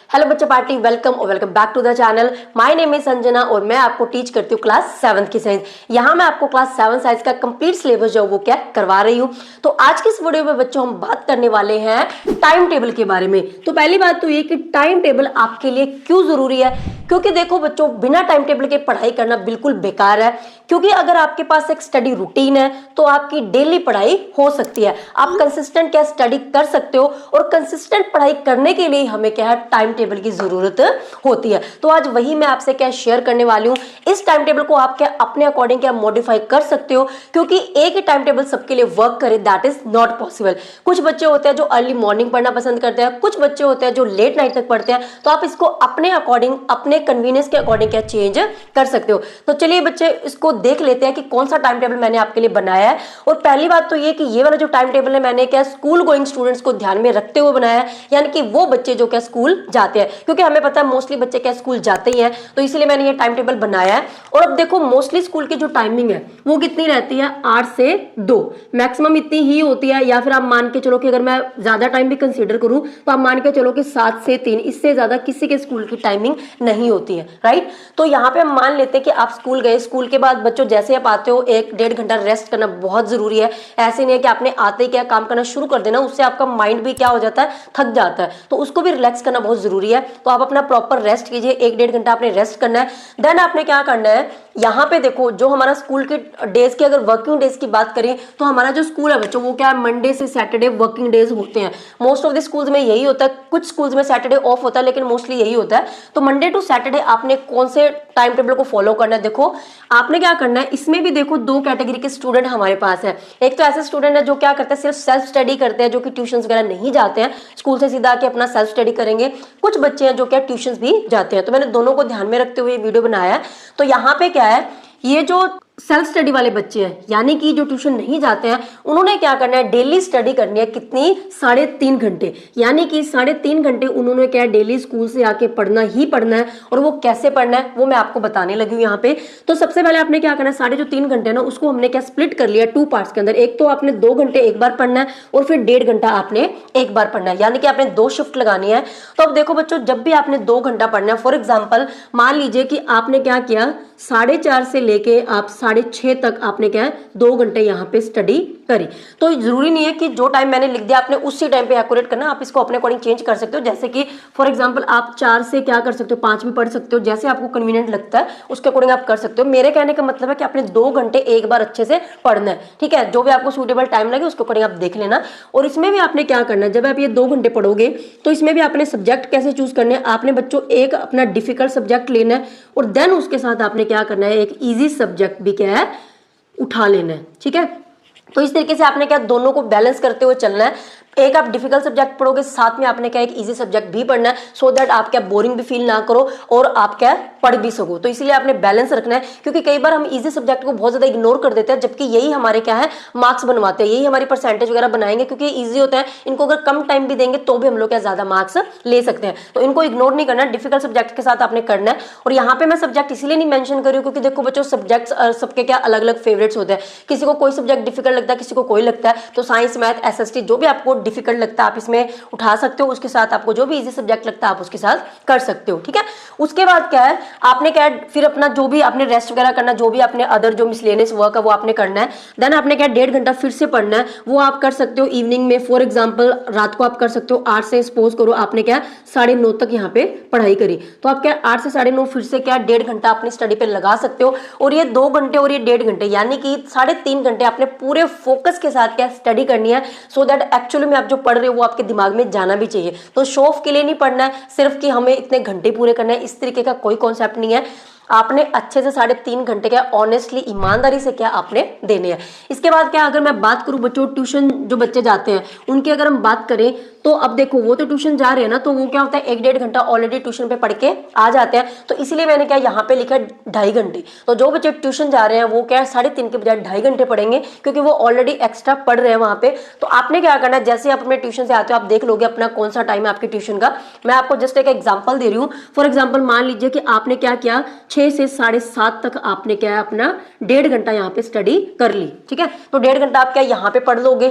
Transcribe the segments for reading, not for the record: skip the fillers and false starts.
Hello बच्चा party, welcome और welcome back to the channel. My name is Sanjana और मैं आपको टीच करती हूँ क्लास 7 की साइंस। यहाँ मैं आपको क्लास 7 साइंस का कंप्लीट सिलेबस जो वो क्या करवा रही हूँ। तो आज की इस वीडियो में बच्चों हम बात करने वाले हैं टाइम टेबल के बारे में। तो पहली बात तो ये कि टाइम टेबल आपके लिए क्यों जरूरी है, क्योंकि देखो बच्चों, बिना टाइम टेबल के पढ़ाई करना बिल्कुल बेकार है। क्योंकि अगर आपके पास एक स्टडी रूटीन है तो आपकी डेली पढ़ाई हो सकती है, आप कंसिस्टेंट क्या स्टडी कर सकते हो। और कंसिस्टेंट पढ़ाई करने के लिए हमें क्या है, टाइम टेबल की जरूरत होती है। तो आज वही मैं आपसे क्या शेयर करने वाली हूँ। इस टाइम टेबल को आप क्या अपने अकॉर्डिंग क्या मॉडिफाई कर सकते हो, क्योंकि एक ही टाइम टेबल सबके लिए वर्क करे दैट इज नॉट पॉसिबल। कुछ बच्चे होते हैं जो अर्ली मॉर्निंग पढ़ना पसंद करते हैं, कुछ बच्चे होते हैं जो लेट नाइट तक पढ़ते हैं। तो आप इसको अपने अकॉर्डिंग, अपने कन्वीनियंस के अकॉर्डिंग क्या चेंज कर सकते हो। तो चलिए बच्चे, इसको देख लेते हैं कि कौन सा टाइम टेबल मैंने आपके लिए बनाया है। और पहली बात तो ये कि ये वाला जो टाइम टेबल है मैंने क्या स्कूल गोइंग स्टूडेंट्स को ध्यान में रखते हुए बनाया है, यानी कि वो बच्चे जो क्या स्कूल जाते हैं, क्योंकि हमें पता है मोस्टली बच्चे क्या स्कूल जाते ही हैं। तो इसलिए मैंने ये टाइम टेबल बनाया है। और अब देखो, मोस्टली स्कूल की जो टाइमिंग है वो कितनी रहती है, 8 से 2 मैक्सिमम इतनी ही होती है। या फिर आप मान के चलो कि अगर मैं ज्यादा टाइम भी कंसीडर करूं तो आप मान के चलो कि 7 से 3, इससे ज्यादा किसी के स्कूल की टाइमिंग नहीं होती है, राइट। तो यहाँ पे हम मान लेते हैं कि आप स्कूल गए, स्कूल के बाद बच्चों जैसे आप आते हो 1-1.5 घंटा रेस्ट करना बहुत जरूरी है। ऐसे नहीं है कि आपने आते ही क्या काम करना शुरू कर देना, उससे आपका माइंड भी क्या हो जाता है, थक जाता है। तो उसको भी रिलैक्स करना बहुत जरूरी है। तो आप अपना प्रॉपर रेस्ट कीजिए, 1-1.5 घंटा आपने रेस्ट करना है। देन आपने क्या करना है, यहाँ पे देखो जो हमारा स्कूल के डेज की, अगर वर्किंग डेज की बात करें तो हमारा जो स्कूल है बच्चों वो क्या है, मंडे से सैटरडे वर्किंग डेज होते हैं। मोस्ट ऑफ द स्कूल्स में यही होता है, कुछ स्कूल्स में सैटरडे ऑफ होता है लेकिन मोस्टली यही होता है। तो मंडे टू सैटरडे आपने कौन से टाइम टेबल को फॉलो करना है, देखो आपने क्या करना है। इसमें भी देखो 2 कैटेगरी के स्टूडेंट हमारे पास है। एक तो ऐसे स्टूडेंट है जो क्या करते हैं, सिर्फ सेल्फ स्टडी करते हैं, जो कि ट्यूशन वगैरह नहीं जाते हैं, स्कूल से सीधा आके अपना सेल्फ स्टडी करेंगे। कुछ बच्चे हैं जो क्या ट्यूशन भी जाते हैं। तो मैंने दोनों को ध्यान में रखते हुए वीडियो बनाया है। तो यहाँ पे क्या है, ये जो सेल्फ स्टडी वाले बच्चे हैं, यानी कि जो ट्यूशन नहीं जाते हैं, उन्होंने क्या करना है, डेली स्टडी करनी है। कितनी, 3.5 घंटे। यानी कि 3.5 घंटे उन्होंने क्या डेली स्कूल से आके पढ़ना ही पढ़ना है। और वो कैसे पढ़ना है वो मैं आपको बताने लगी हूँ यहाँ पे। तो सबसे पहले आपने क्या करना है, 3.5 घंटे ना उसको हमने क्या स्प्लिट कर लिया 2 पार्ट्स के अंदर। एक तो आपने 2 घंटे एक बार पढ़ना है और फिर 1.5 घंटा आपने एक बार पढ़ना है, यानी कि आपने 2 शिफ्ट लगानी है। तो अब देखो बच्चों, जब भी आपने 2 घंटा पढ़ना है, फॉर एग्जाम्पल मान लीजिए कि आपने क्या किया, 4:30 से लेके आप 6:30 तक आपने क्या है 2 घंटे यहाँ पे स्टडी करी। तो जरूरी नहीं है कि जो टाइम मैंने लिख दिया आपने उसी टाइम पे एक्यूरेट करना, आप इसको अपने अकॉर्डिंग चेंज कर सकते हो। जैसे कि फॉर एग्जांपल आप 4 से क्या कर सकते हो, 5 भी पढ़ सकते हो, जैसे आपको कन्वीनियंट लगता है उसके अकॉर्डिंग आप कर सकते हो। मेरे कहने का मतलब है कि आपने 2 घंटे एक बार अच्छे से पढ़ना है, ठीक है। जो भी आपको सूटेबल टाइम लगे उसके अकॉर्डिंग आप देख लेना। और इसमें भी आपने क्या करना है, जब आप ये 2 घंटे पढ़ोगे तो इसमें भी आपने सब्जेक्ट कैसे चूज करने हैं। आपने बच्चों एक अपना डिफिकल्ट सब्जेक्ट लेना है और देन उसके साथ आपने क्या करना है, एक ईजी सब्जेक्ट भी क्या है उठा लेना है, ठीक है। तो इस तरीके से आपने क्या दोनों को बैलेंस करते हुए चलना है। एक आप डिफिकल्ट सब्जेक्ट पढ़ोगे, साथ में आपने क्या एक इजी सब्जेक्ट भी पढ़ना है, सो दैट आप क्या बोरिंग भी फील ना करो और आप क्या पढ़ भी सको। तो इसलिए आपने बैलेंस रखना है, क्योंकि कई बार हम इजी सब्जेक्ट को बहुत ज्यादा इग्नोर कर देते हैं, जबकि यही हमारे क्या है मार्क्स बनवाते हैं, यही हमारी परसेंटेज वगैरह बनाएंगे, क्योंकि इजी होता है। इनको अगर कम टाइम भी देंगे तो भी हम लोग क्या ज्यादा मार्क्स ले सकते हैं। तो इनको इग्नोर नहीं करना, डिफिकल्ट सब्जेक्ट के साथ आपने करना है। और यहाँ पे मैं सब्जेक्ट इसलिए नहीं मेंशन कर रही हूँ क्योंकि देखो बच्चों, सब्जेक्ट्स सबके क्या अलग अलग फेवरेट्स होते हैं। किसी को कोई सब्जेक्ट डिफिकल्ट लगता है, किसी को कोई लगता है। तो साइंस, मैथ, एसएसटी जो भी आपको डिफिकल्ट लगता है आप इसमें उठा सकते हो, उसके साथ आपको जो भी इजी सब्जेक्ट लगता है आप उसके साथ कर सकते हो, ठीक है। उसके बाद क्या है, आपने क्या है, फिर अपना जो भी आपने रेस्ट वगैरह करना, जो भी आपने अदर जो मिसलेनियस वर्क है वो आपने करना है। देन आपने क्या 1.5 घंटा फिर से पढ़ना है, वो आप कर सकते हो इवनिंग में। फॉर एग्जांपल रात को आप कर सकते हो 8 से, सपोज करो आपने क्या 9:30 तक यहाँ पे पढ़ाई करी, तो आप क्या 8 से 9:30 फिर से क्या 1.5 घंटा अपनी स्टडी पे लगा सकते हो। और ये 2 घंटे और ये 1.5 घंटे, यानी कि 3.5 घंटे आपने पूरे फोकस के साथ क्या स्टडी करनी है, सो दैट एक्चुअली में आप जो पढ़ रहे हो वो आपके दिमाग में जाना भी चाहिए। तो शो ऑफ के लिए नहीं पढ़ना है सिर्फ कि हमें इतने घंटे पूरे करना है, इस तरीके का कोई कॉन्सेप्ट नहीं है। आपने अच्छे से 3.5 घंटे क्या ऑनेस्टली ईमानदारी से क्या आपने देने हैं। इसके बाद क्या, अगर मैं बात करूं बच्चों, ट्यूशन जो बच्चे जाते हैं उनकी अगर हम बात करें तो अब देखो वो तो ट्यूशन जा रहे हैं ना, तो वो क्या होता है 1-1.5 घंटा ऑलरेडी ट्यूशन पे पढ़ के आ जाते हैं। तो इसीलिए मैंने क्या यहाँ पे लिखा 2.5 घंटे। तो जो बच्चे ट्यूशन जा रहे हैं वो क्या 3.5 के बजाय 2.5 घंटे पढ़ेंगे, क्योंकि वो ऑलरेडी एक्स्ट्रा पढ़ रहे हैं वहां पे। तो आपने क्या करना है, जैसे आप अपने ट्यूशन से आते हो आप देख लोगे अपना कौन सा टाइम है आपके ट्यूशन का। मैं आपको जस्ट एक एग्जाम्पल दे रही हूँ। फॉर एग्जाम्पल मान लीजिए कि आपने क्या किया 6 से 7:30 तक आपने क्या है अपना 1.5 घंटा यहाँ पे स्टडी कर ली, ठीक है। तो 1.5 घंटा आप क्या यहाँ पे पढ़ लोगे,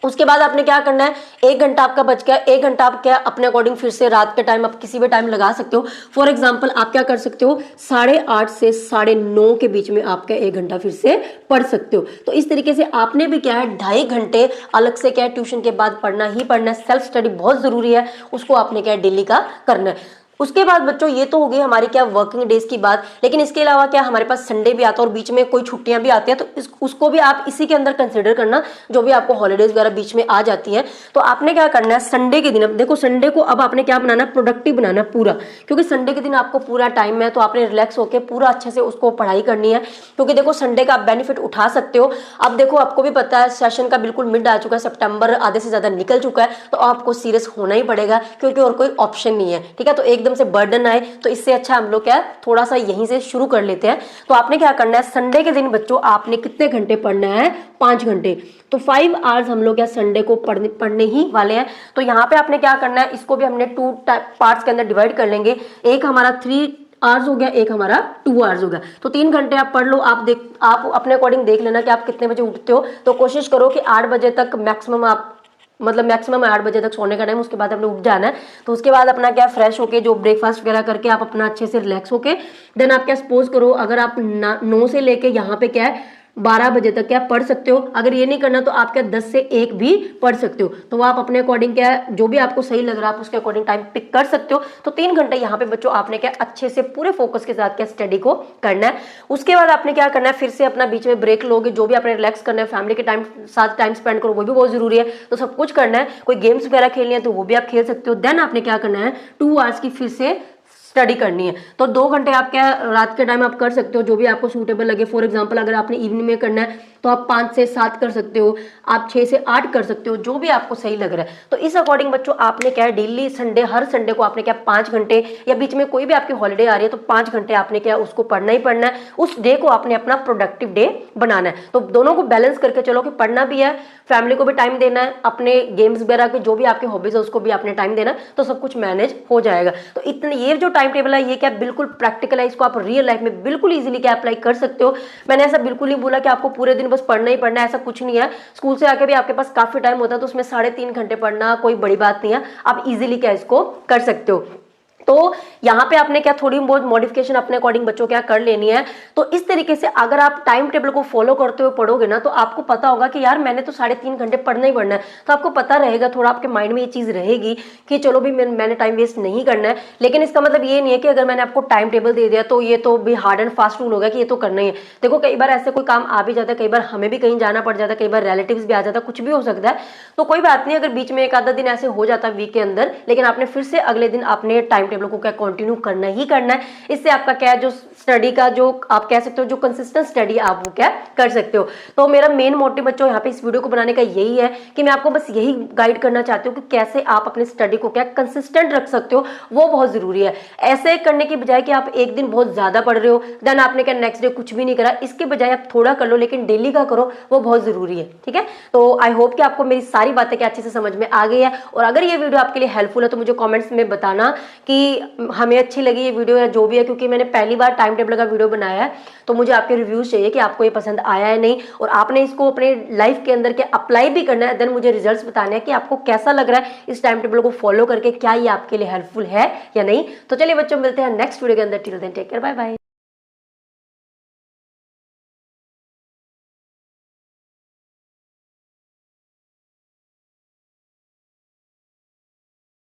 उसके बाद आपने क्या करना है, 1 घंटा आपका बच गया, 1 घंटा आप क्या अपने अकॉर्डिंग फिर से रात के टाइम आप किसी भी टाइम लगा सकते हो। फॉर एग्जांपल आप क्या कर सकते हो, 8:30 से 9:30 के बीच में आपका 1 घंटा फिर से पढ़ सकते हो। तो इस तरीके से आपने भी क्या है 2.5 घंटे अलग से क्या है ट्यूशन के बाद पढ़ना ही पढ़ना है। सेल्फ स्टडी बहुत जरूरी है, उसको आपने क्या डेली का करना है। उसके बाद बच्चों ये तो हो गई हमारी क्या वर्किंग डेज की बात, लेकिन इसके अलावा क्या हमारे पास संडे भी आता है और बीच में कोई छुट्टियां भी आती हैं, तो उसको भी आप इसी के अंदर कंसिडर करना, जो भी आपको हॉलीडेज वगैरह बीच में आ जाती हैं। तो आपने क्या करना है संडे के दिन, अब देखो संडे को अब आपने क्या बनाना है, प्रोडक्टिव बनाना है पूरा, क्योंकि संडे के दिन आपको पूरा टाइम है, तो आपने रिलैक्स होकर पूरा अच्छे से उसको पढ़ाई करनी है, क्योंकि देखो संडे का आप बेनिफिट उठा सकते हो। अब देखो आपको भी पता है सेशन का बिल्कुल मिड आ चुका है, सितंबर आधे से ज्यादा निकल चुका है, तो आपको सीरियस होना ही पड़ेगा, क्योंकि और कोई ऑप्शन नहीं है। ठीक है, तो एकदम से बर्डन आए तो इससे अच्छा हम लोग क्या थोड़ा सा यहीं से शुरू कर लेते हैं। तो आपने क्या करना है संडे के दिन बच्चों आपने कितने घंटे पढ़ना है, 5 घंटे। तो 5 आवर्स हम लोग क्या संडे को पढ़ने ही वाले हैं। तो यहाँ पे आपने क्या करना है, इसको भी हमने 2 पार्ट्स के अंदर डिवाइड कर लेंगे। एक हमारा 3 आवर्स हो गया, एक हमारा 2 आवर्स हो गया। तो 3 घंटे आप पढ़ लो। आप अपने अकॉर्डिंग देख लेना कि आप कितने बजे उठते हो। तो कोशिश करो कि 8 बजे तक मैक्सिमम आप, मतलब मैक्सिमम 8 बजे तक सोने का टाइम, उसके बाद आपने उठ जाना है। तो उसके बाद अपना क्या फ्रेश होके जो ब्रेकफास्ट वगैरह करके आप अपना अच्छे से रिलैक्स होके देन आप क्या सपोज करो अगर आप 9 से लेके यहाँ पे क्या है 12 बजे तक क्या पढ़ सकते हो। अगर ये नहीं करना तो आप क्या 10 से 1 भी पढ़ सकते हो। तो आप अपने अकॉर्डिंग क्या है जो भी आपको सही लग रहा है आप उसके अकॉर्डिंग टाइम पिक कर सकते हो। तो 3 घंटे यहाँ पे बच्चों आपने क्या अच्छे से पूरे फोकस के साथ क्या स्टडी को करना है। उसके बाद आपने क्या करना है, फिर से अपना बीच में ब्रेक लोगे, जो भी आपने रिलैक्स करना है, फैमिली के साथ टाइम स्पेंड करो, वो भी बहुत जरूरी है। तो सब कुछ करना है। कोई गेम्स वगैरह खेलनी है तो वो भी आप खेल सकते हो। देन आपने क्या करना है 2 आवर्स की फिर से स्टडी करनी है। तो 2 घंटे आप क्या रात के टाइम आप कर सकते हो, जो भी आपको सूटेबल लगे। फॉर एग्जांपल अगर आपने इवनिंग में करना है तो आप 5 से 7 कर सकते हो, आप 6 से 8 कर सकते हो, जो भी आपको सही लग रहा है। तो इस अकॉर्डिंग बच्चों आपने क्या है डेली संडे, हर संडे को आपने क्या 5 घंटे, या बीच में कोई भी आपकी हॉलीडे आ रही है तो 5 घंटे आपने क्या उसको पढ़ना ही पढ़ना है। उस डे को आपने अपना प्रोडक्टिव डे बनाना है। तो दोनों को बैलेंस करके चलो कि पढ़ना भी है, फैमिली को भी टाइम देना है, अपने गेम्स वगैरह के जो भी आपके हॉबीज है उसको भी आपने टाइम देना है, तो सब कुछ मैनेज हो जाएगा। तो इतने ये जो टाइम टेबल है ये क्या बिल्कुल प्रैक्टिकल है, इसको आप रियल लाइफ में बिल्कुल इजीली क्या अप्लाई कर सकते हो। मैंने ऐसा बिल्कुल नहीं बोला कि आपको पूरे दिन बस पढ़ना ही पढ़ना है, ऐसा कुछ नहीं है। स्कूल से आके भी आपके पास काफी टाइम होता है, तो उसमें 3.5 घंटे पढ़ना कोई बड़ी बात नहीं है, आप इजीली क्या इसको कर सकते हो। तो यहाँ पे आपने क्या थोड़ी बहुत मॉडिफिकेशन अपने अकॉर्डिंग बच्चों क्या कर लेनी है। तो इस तरीके से अगर आप टाइम टेबल को फॉलो करते हुए पढ़ोगे ना तो आपको पता होगा कि यार मैंने तो 3.5 घंटे पढ़ना ही पढ़ना है। तो आपको पता रहेगा, थोड़ा आपके माइंड में ये चीज रहेगी कि चलो भी मैंने टाइम वेस्ट नहीं करना है। लेकिन इसका मतलब ये नहीं है कि अगर मैंने आपको टाइम टेबल दे दिया तो ये तो भी हार्ड एंड फास्ट रूल होगा कि ये तो करना ही है। देखो कई बार ऐसे कोई काम आ भी जाता है, कई बार हमें भी कहीं जाना पड़ जाता है, कई बार रिलेटिव्स भी आ जाता है, कुछ भी हो सकता है। तो कोई बात नहीं, अगर बीच में एक आधा दिन ऐसे हो जाता है वीक के अंदर, लेकिन आपने फिर से अगले दिन आपने टाइम टेबल को क्या कंटिन्यू करना ही करना है। इससे आपका क्या है जो स्टडी का जो आप कह सकते हो जो कंसिस्टेंट स्टडी आप वो क्या कर सकते हो। तो मेरा मेन मोटिव बच्चों यहाँ पे इस वीडियो को बनाने का यही है कि मैं आपको बस यही गाइड करना चाहती हूँ कि कैसे आप अपने स्टडी को क्या कंसिस्टेंट रख सकते हो, वो बहुत जरूरी है। ऐसे करने की बजाय कि आप एक दिन बहुत ज्यादा पढ़ रहे हो देन आपने क्या नेक्स्ट डे कुछ भी नहीं करा, इसके बजाय आप थोड़ा कर लो लेकिन डेली का करो, वो बहुत जरूरी है। ठीक है, तो आई होप कि आपको मेरी सारी बातें क्या अच्छे से समझ में आ गई है। और अगर ये वीडियो आपके लिए हेल्पफुल है तो मुझे कॉमेंट्स में बताना कि हमें अच्छी लगी ये वीडियो या जो भी है, क्योंकि मैंने पहली बार टाइम टेबल का वीडियो बनाया है तो मुझे आपके रिव्यूज चाहिए कि आपको ये पसंद आया है नहीं, और आपने इसको अपने लाइफ के अंदर के अप्लाई भी करना है। देन मुझे रिजल्ट्स बताने हैं कि आपको कैसा लग रहा है इस टाइम टेबल को फॉलो करके, क्या ये आपके लिए हेल्पफुल है या नहीं। तो चलिए बच्चों मिलते हैं नेक्स्ट वीडियो के अंदर। Till then take care, bye bye.